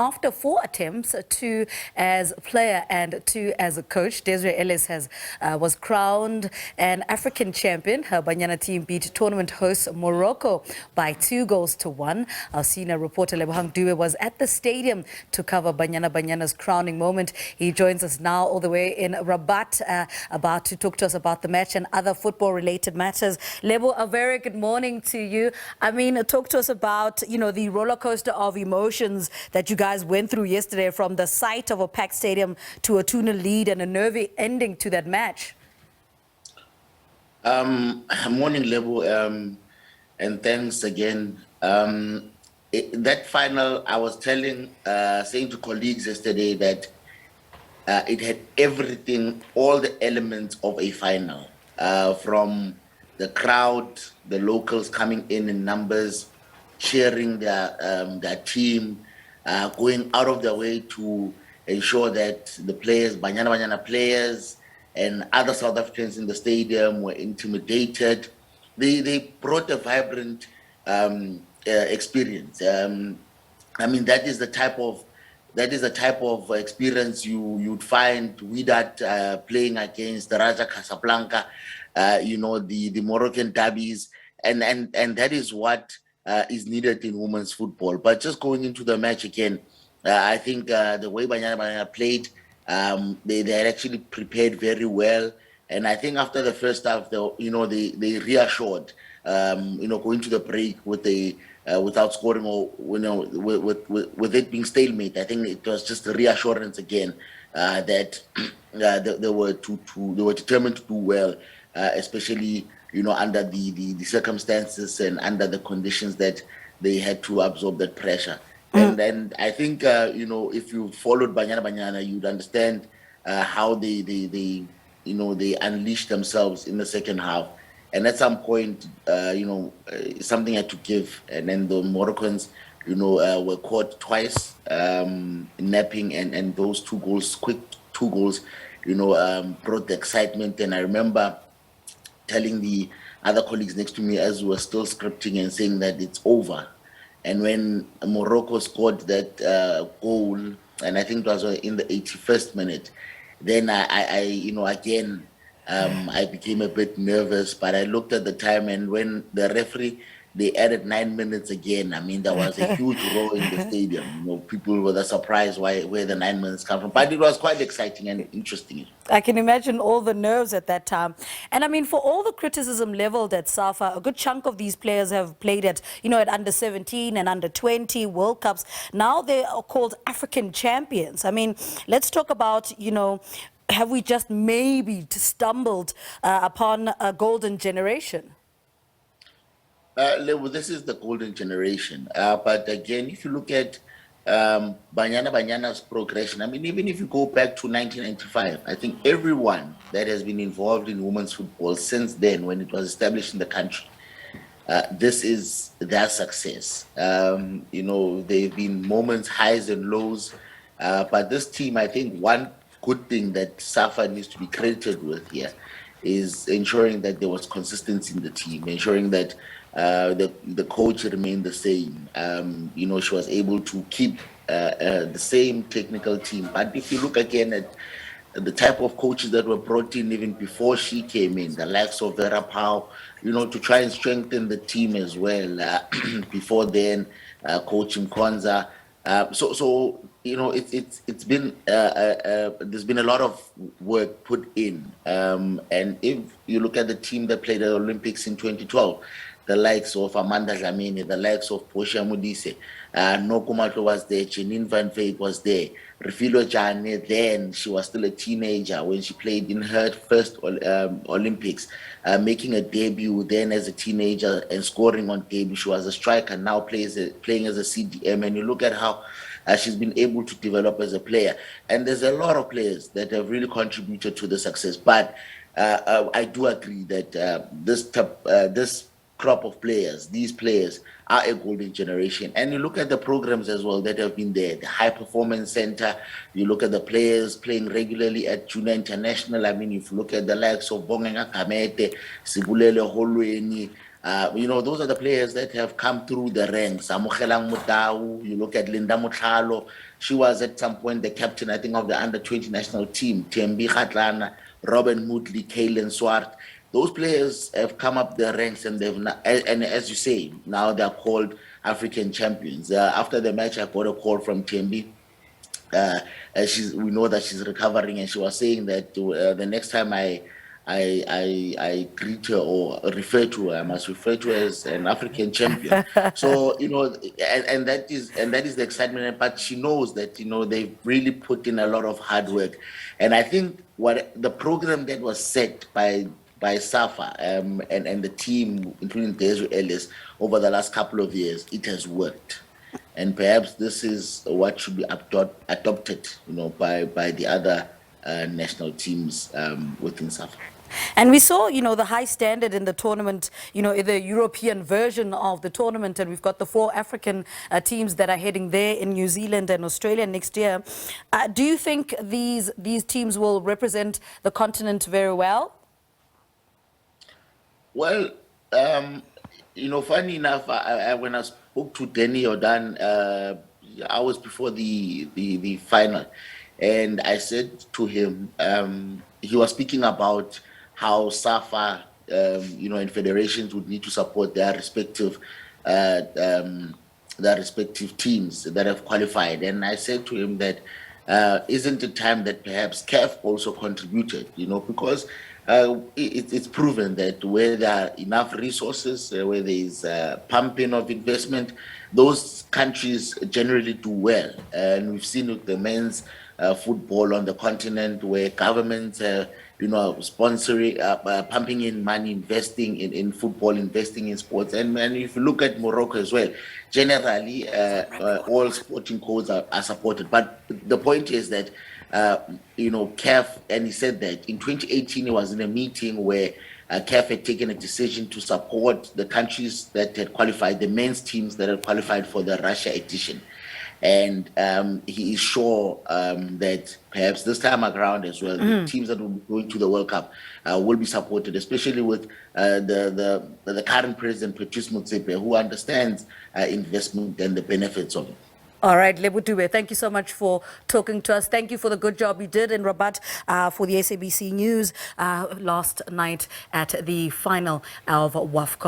After 4 attempts, 2 as player and 2 as a coach, Desiree Ellis was crowned an African champion. Her Banyana team beat tournament hosts Morocco by 2-1. Our senior reporter Lebohang Dube was at the stadium to cover Banyana Banyana's crowning moment. He joins us now all the way in Rabat, about to talk to us about the match and other football-related matters. Lebo, a very good morning to you. I mean, talk to us about, the roller coaster of emotions that you guys went through yesterday, from the sight of a packed stadium to a 2-0 lead and a nervy ending to that match. Morning, Lebo, and thanks again. That final, I was saying to colleagues yesterday that it had everything, all the elements of a final, from the crowd, the locals coming in numbers, cheering their team, going out of their way to ensure that the players, Banyana Banyana players and other South Africans in the stadium were intimidated. They brought a vibrant experience. I mean, that is the type of experience you'd find Wydad playing against the Raja Casablanca, the Moroccan derbies, and that is what is needed in women's football. But just going into the match again, I think the way Banyana Banyana played, they had actually prepared very well. And I think after the first half, they reassured, going to the break with without scoring, or with it being stalemate. I think it was just a reassurance again that they were determined to do well, especially under the circumstances and under the conditions that they had to absorb that pressure. And I think if you followed Banyana Banyana, you'd understand how they unleashed themselves in the second half. And at some point, something had to give. And then the Moroccans, were caught twice napping, and those quick two goals, brought the excitement. And I remember telling the other colleagues next to me as we were still scripting and saying that it's over. And when Morocco scored that goal, and I think it was in the 81st minute, then I became a bit nervous. But I looked at the time, and when the referee, they added 9 minutes again. I mean, there was a huge roar in the stadium. People were surprised where the 9 minutes come from. But it was quite exciting and interesting. I can imagine all the nerves at that time. And I mean, for all the criticism leveled at SAFA, a good chunk of these players have played at, at under 17 and under 20 World Cups. Now they are called African champions. I mean, let's talk about, have we just maybe stumbled upon a golden generation? This is the golden generation. But again, if you look at Banyana Banyana's progression, I mean, even if you go back to 1995, I think everyone that has been involved in women's football since then, when it was established in the country, this is their success. They've been moments, highs and lows. But this team, I think one good thing that SAFA needs to be credited with here is ensuring that there was consistency in the team, ensuring that the coach remained the same. She was able to keep the same technical team. But if you look again at the type of coaches that were brought in even before she came in, the likes of Vera Pau, to try and strengthen the team as well. Before then, coaching Kwanzaa. It's been there's been a lot of work put in. And if you look at the team that played at the Olympics in 2012, the likes of Amanda Dlamini, the likes of Portia Modise, Nokumatlo was there, Janine Van Veet was there, Refilo Jane, then she was still a teenager when she played in her first Olympics, making a debut then as a teenager and scoring on debut. She was a striker, now playing as a CDM, and you look at how she's been able to develop as a player. And there's a lot of players that have really contributed to the success. But I do agree that this crop of players, these players are a golden generation. And you look at the programs as well that have been there, the High Performance Center, you look at the players playing regularly at Junior International. I mean, if you look at the likes of Bongenga Kamete, Sibulele Holweni, those are the players that have come through the ranks. Amogelang Motau, you look at Linda Motlhalo. She was at some point the captain, I think, of the under-20 national team. Tembi Kgatlana, Robin Mutley, Kaylen Swart. Those players have come up the ranks, and and as you say, now they're called African champions. After the match, I got a call from Tembi. We know that she's recovering, and she was saying that the next time I greet her or refer to her, I must refer to her as an African champion. So and that is the excitement. But she knows that they've really put in a lot of hard work, and I think what the program that was set by SAFA and the team, including Desiree Ellis, over the last couple of years, it has worked. And perhaps this is what should be adopted, by the other national teams within SAFA. And we saw, the high standard in the tournament, the European version of the tournament, and we've got the 4 African teams that are heading there in New Zealand and Australia next year. Do you think these teams will represent the continent very well? Well, funny enough, when I spoke to Danny Jordan hours before the final, and I said to him, he was speaking about how SAFA, and federations would need to support their respective teams that have qualified. And I said to him that isn't it time that perhaps CAF also contributed, because it's proven that where there are enough resources, where there is pumping of investment, those countries generally do well. And we've seen with the men's football on the continent, where governments, sponsoring, pumping in money, investing in football, investing in sports. And if you look at Morocco as well, generally all sporting codes are supported. But the point is that CAF, and he said that in 2018 he was in a meeting where CAF had taken a decision to support the countries that had qualified, the men's teams that had qualified for the Russia edition. And he is sure that perhaps this time around as well, the teams that will be going to the World Cup will be supported, especially with the current president, Patrice Motsepe, who understands investment and the benefits of it. All right, Lebohang Dube, thank you so much for talking to us. Thank you for the good job you did in Rabat for the SABC News last night at the final of WAFCON.